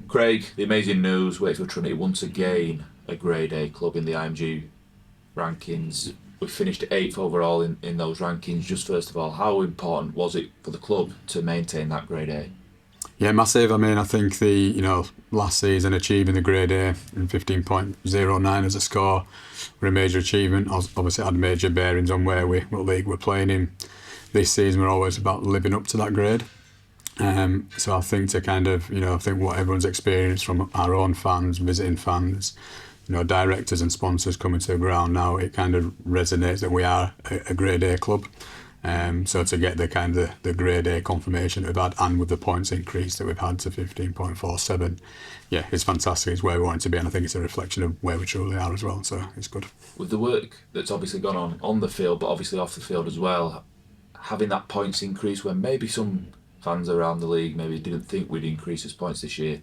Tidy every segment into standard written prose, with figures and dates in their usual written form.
Craig, the amazing news, Wakefield Trinity once again a Grade A club in the IMG rankings. We finished 8th overall in those rankings. Just first of all, how important was it for the club to maintain that Grade A? Yeah, massive. I mean, I think last season achieving the Grade A and 15.09 as a score were a major achievement. Obviously, it had major bearings on what league we're playing in. This season, we're always about living up to that grade. So I think I think what everyone's experienced from our own fans, visiting fans, directors and sponsors coming to the ground now, it kind of resonates that we are a Grade A club. So to get the Grade A confirmation that we've had, and with the points increase that we've had to 15.47, yeah, it's fantastic. It's where we want it to be, and I think it's a reflection of where we truly are as well. So it's good. With the work that's obviously gone on the field, but obviously off the field as well, having that points increase when maybe some fans around the league maybe didn't think we'd increase his points this year.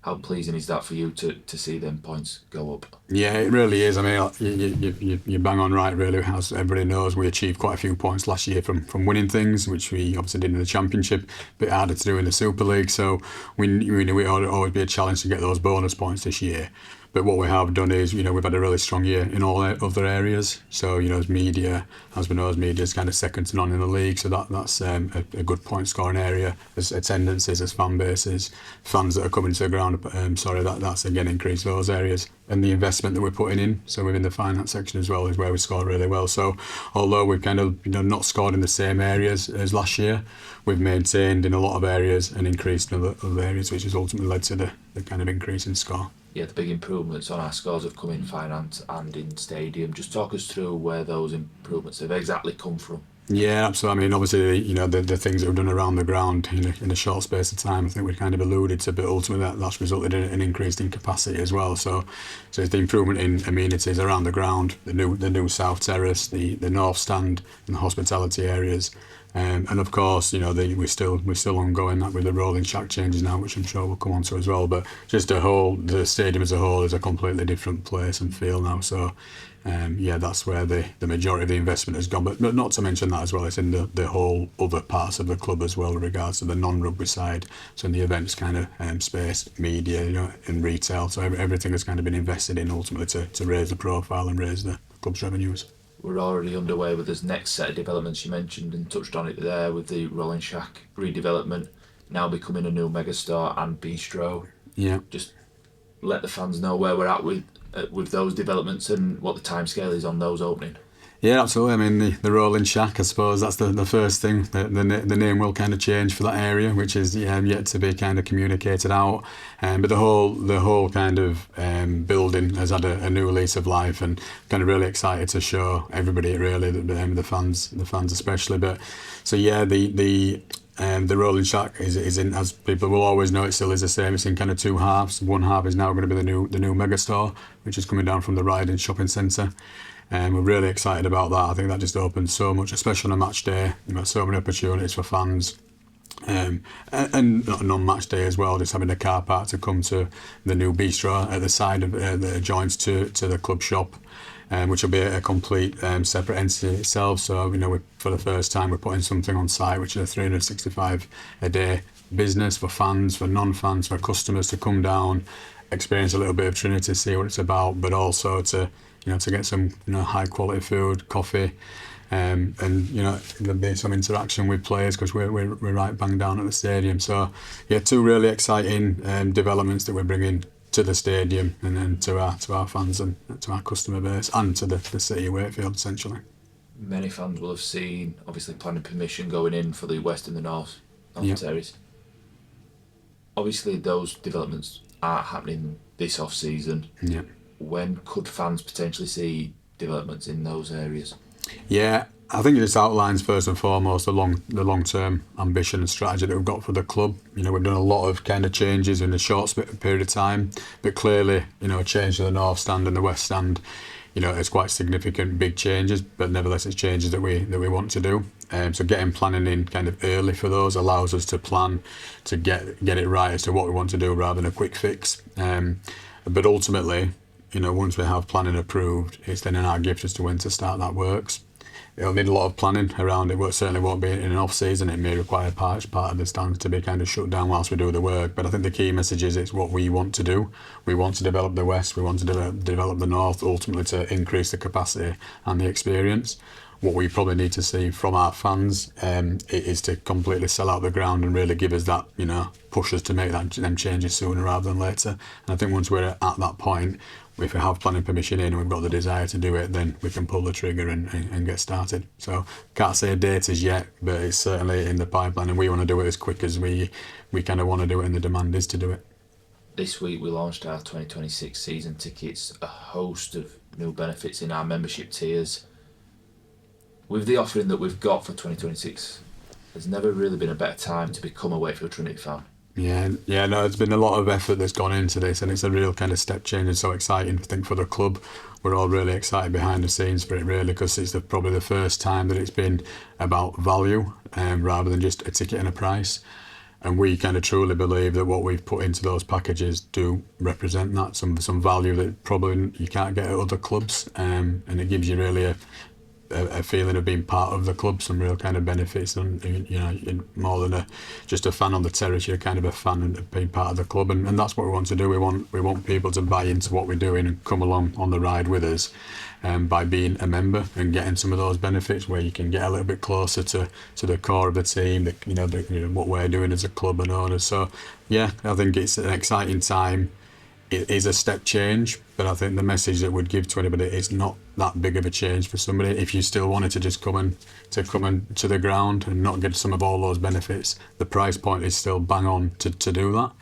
How pleasing is that for you to see them points go up? Yeah, it really is. I mean, you bang on right, really. As everybody knows, we achieved quite a few points last year from winning things, which we obviously did in the Championship. A bit harder to do in the Super League, so we knew it would always be a challenge to get those bonus points this year. But what we have done is, we've had a really strong year in all other areas. So, as media, as we know, media is kind of second to none in the league. So that's a good point scoring area. There's attendances, there's fan bases, fans that are coming to the ground. That's again increased those areas. And the investment that we're putting in, so within the finance section as well, is where we scored really well. So although we've kind of not scored in the same areas as last year, we've maintained in a lot of areas and increased in other areas, which has ultimately led to the kind of increase in score. Yeah, the big improvements on our scores have come in finance and in stadium. Just talk us through where those improvements have exactly come from. Yeah, absolutely. I mean, obviously, the things that we've done around the ground in a short space of time, I think we kind of alluded to, but ultimately that's resulted in an increase in capacity as well. So it's the improvement in amenities around the ground, the new South Terrace, the North Stand, and the hospitality areas. And of course, we're still ongoing that with the rolling shack changes now, which I'm sure we'll come on to as well. But just the stadium as a whole is a completely different place and feel now. So that's where the majority of the investment has gone. But not to mention that as well, it's in the whole other parts of the club as well, with regards to the non-rugby side. So in the events kind of space, media, and retail. So everything has kind of been invested in ultimately to raise the profile and raise the club's revenues. We're already underway with this next set of developments. You mentioned and touched on it there with the Rolling Shack redevelopment, now becoming a new megastore and bistro. Yeah. Just let the fans know where we're at with those developments and what the timescale is on those opening. Yeah, absolutely. I mean, the Rolling Shack, I suppose that's the first thing. The name will kind of change for that area, which is yet to be kind of communicated out. But the whole kind of building has had a new lease of life, and kind of really excited to show everybody, really, the fans especially. But so yeah, the Rolling Shack is in, as people will always know, it still is the same. It's in kind of two halves. One half is now going to be the new megastore, which is coming down from the Ryden shopping centre. We're really excited about that. I think that just opens so much, especially on a match day. So many opportunities for fans. And non-match day as well, just having a car park to come to the new bistro at the side of that adjoins to the club shop, which will be a complete separate entity itself. So for the first time we're putting something on site, which is a 365 a day business for fans, for non-fans, for customers to come down, experience a little bit of Trinity, see what it's about, but also to get some high quality food, coffee, and there'll be some interaction with players because we're right bang down at the stadium. So yeah, two really exciting developments that we're bringing to the stadium and then to our fans and to our customer base and to the city of Wakefield essentially. Many fans will have seen obviously planning permission going in for the west and the north terrace. Obviously those developments are happening this off season. Yeah. When could fans potentially see developments in those areas? Yeah, I think it just outlines first and foremost the long-term ambition and strategy that we've got for the club. We've done a lot of kind of changes in a short period of time, but clearly, a change to the North Stand and the West Stand, it's quite significant, big changes, but nevertheless it's changes that we want to do. So getting planning in kind of early for those allows us to plan to get it right as to what we want to do rather than a quick fix. But ultimately, once we have planning approved, it's then in our gift as to when to start that works. it'll need a lot of planning around it. It certainly won't be in an off season. It may require part of the stands to be kind of shut down whilst we do the work. But I think the key message is it's what we want to do. We want to develop the West. We want to develop the North, ultimately to increase the capacity and the experience. What we probably need to see from our fans is to completely sell out the ground and really give us that, push us to make them changes sooner rather than later. And I think once we're at that point, if we have planning permission in and we've got the desire to do it, then we can pull the trigger and get started. So can't say a date as yet, but it's certainly in the pipeline, and we want to do it as quick as we kind of want to do it, and the demand is to do it. This week we launched our 2026 season tickets, a host of new benefits in our membership tiers. With the offering that we've got for 2026, there's never really been a better time to become a Wakefield Trinity fan. Yeah, no, there's been a lot of effort that's gone into this, and it's a real kind of step change and so exciting, I think, for the club. We're all really excited behind the scenes for it, really, because it's probably the first time that it's been about value rather than just a ticket and a price. And we kind of truly believe that what we've put into those packages do represent that, some value that probably you can't get at other clubs, and it gives you really a feeling of being part of the club, some real kind of benefits, and more than just a fan on the terrace, you're kind of a fan and being part of the club, and that's what we want to do. We want people to buy into what we're doing and come along on the ride with us, by being a member and getting some of those benefits where you can get a little bit closer to the core of the team, what we're doing as a club and owners. So yeah, I think it's an exciting time. It is a step change, but I think the message that would give to anybody is not that big of a change for somebody. If you still wanted to just come to the ground and not get some of all those benefits, the price point is still bang on to do that.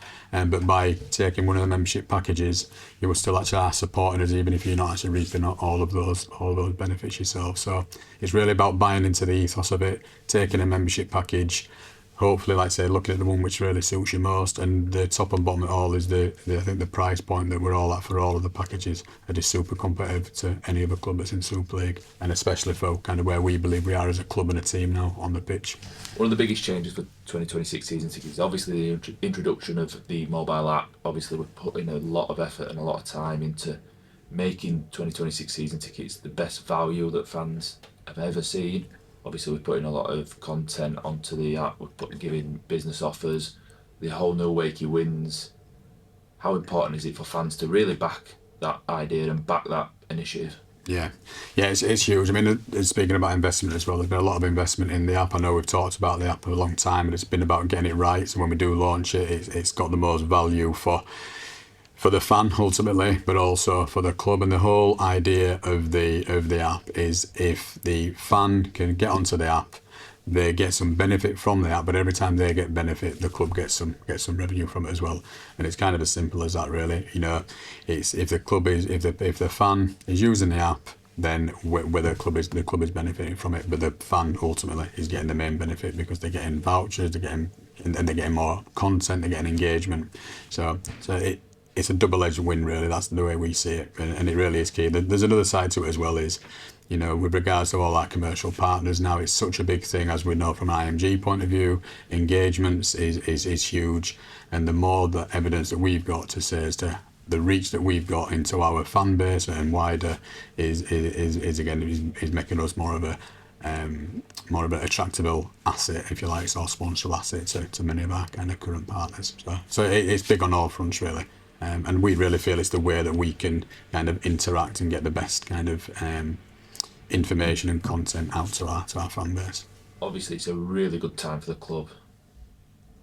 But by taking one of the membership packages, you will still actually are supporting us, even if you're not actually reaping all of those benefits yourself. So it's really about buying into the ethos of it, taking a membership package. Hopefully, like I say, looking at the one which really suits you most, and the top and bottom of it all is I think the price point that we're all at for all of the packages are just super competitive to any other club that's in Super League, and especially for kind of where we believe we are as a club and a team now on the pitch. One of the biggest changes for 2026 season tickets is obviously the introduction of the mobile app. Obviously, we're putting a lot of effort and a lot of time into making 2026 season tickets the best value that fans have ever seen. Obviously, we're putting a lot of content onto the app. We're giving business offers, the whole No Wakey wins. How important is it for fans to really back that idea and back that initiative? Yeah, it's huge. I mean, speaking about investment as well, there's been a lot of investment in the app. I know we've talked about the app for a long time, and it's been about getting it right. So when we do launch it, it's got the most value for the fan ultimately, but also for the club. And the whole idea of the app is if the fan can get onto the app, they get some benefit from the app, but every time they get benefit, the club gets some revenue from it as well. And it's kind of as simple as that, really. It's if the fan is using the app, then where the club is benefiting from it, but the fan ultimately is getting the main benefit because they're getting vouchers, they're getting more content, they're getting engagement. So it's a double-edged win, really. That's the way we see it, and it really is key. There's another side to it as well, is, with regards to all our commercial partners, now it's such a big thing, as we know from an IMG point of view. Engagements is huge, and the more the evidence that we've got to say as to the reach that we've got into our fan base and wider is making us more of an attractable asset, if you like, or sponsorable asset to many of our kind of current partners. So it's big on all fronts, really. And we really feel it's the way that we can kind of interact and get the best kind of information and content out to our fan base. Obviously, it's a really good time for the club.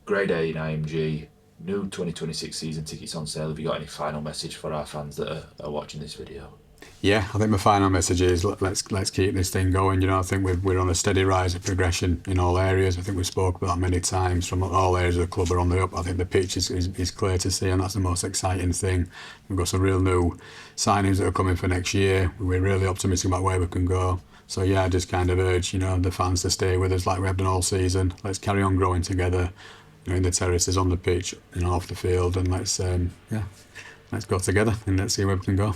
Grade A in IMG, new 2026 season tickets on sale. Have you got any final message for our fans that are watching this video? Yeah, I think my final message is let's keep this thing going. I think we're on a steady rise of progression in all areas. I think we've spoke about that many times. From all areas of the club are on the up. I think the pitch is clear to see, and that's the most exciting thing. We've got some real new signings that are coming for next year. We're really optimistic about where we can go. So yeah, I just kind of urge the fans to stay with us like we have done all season. Let's carry on growing together. In the terraces, on the pitch, off the field, and let's go together and let's see where we can go.